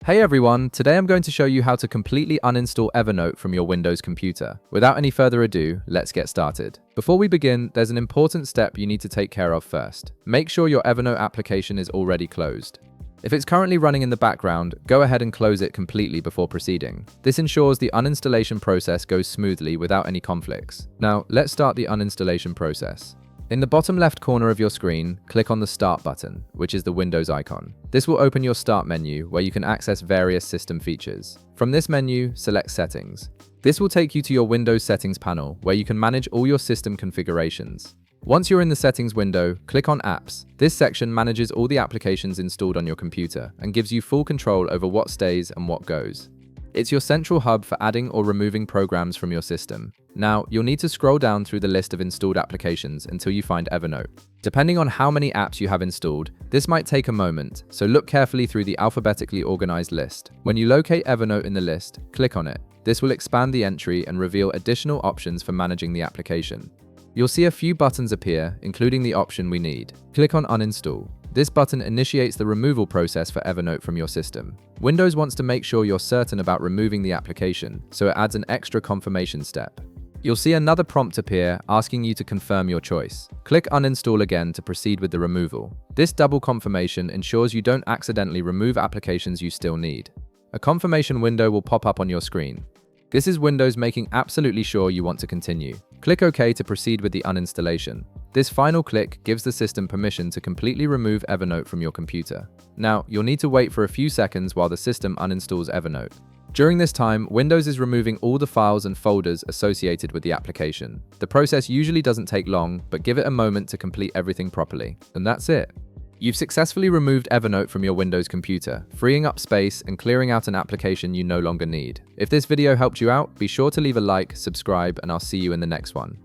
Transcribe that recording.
Hey everyone, today I'm going to show you how to completely uninstall Evernote from your Windows computer. Without any further ado, let's get started. Before we begin, there's an important step you need to take care of first. Make sure your Evernote application is already closed. If it's currently running in the background, go ahead and close it completely before proceeding. This ensures the uninstallation process goes smoothly without any conflicts. Now, let's start the uninstallation process. In the bottom left corner of your screen, click on the Start button, which is the Windows icon. This will open your Start menu, where you can access various system features. From this menu, select Settings. This will take you to your Windows Settings panel, where you can manage all your system configurations. Once you're in the Settings window, click on Apps. This section manages all the applications installed on your computer and gives you full control over what stays and what goes. It's your central hub for adding or removing programs from your system. Now, you'll need to scroll down through the list of installed applications until you find Evernote. Depending on how many apps you have installed, this might take a moment, so look carefully through the alphabetically organized list. When you locate Evernote in the list, click on it. This will expand the entry and reveal additional options for managing the application. You'll see a few buttons appear, including the option we need. Click on Uninstall. This button initiates the removal process for Evernote from your system. Windows wants to make sure you're certain about removing the application, so it adds an extra confirmation step. You'll see another prompt appear asking you to confirm your choice. Click Uninstall again to proceed with the removal. This double confirmation ensures you don't accidentally remove applications you still need. A confirmation window will pop up on your screen. This is Windows making absolutely sure you want to continue. Click OK to proceed with the uninstallation. This final click gives the system permission to completely remove Evernote from your computer. Now, you'll need to wait for a few seconds while the system uninstalls Evernote. During this time, Windows is removing all the files and folders associated with the application. The process usually doesn't take long, but give it a moment to complete everything properly. And that's it. You've successfully removed Evernote from your Windows computer, freeing up space and clearing out an application you no longer need. If this video helped you out, be sure to leave a like, subscribe, and I'll see you in the next one.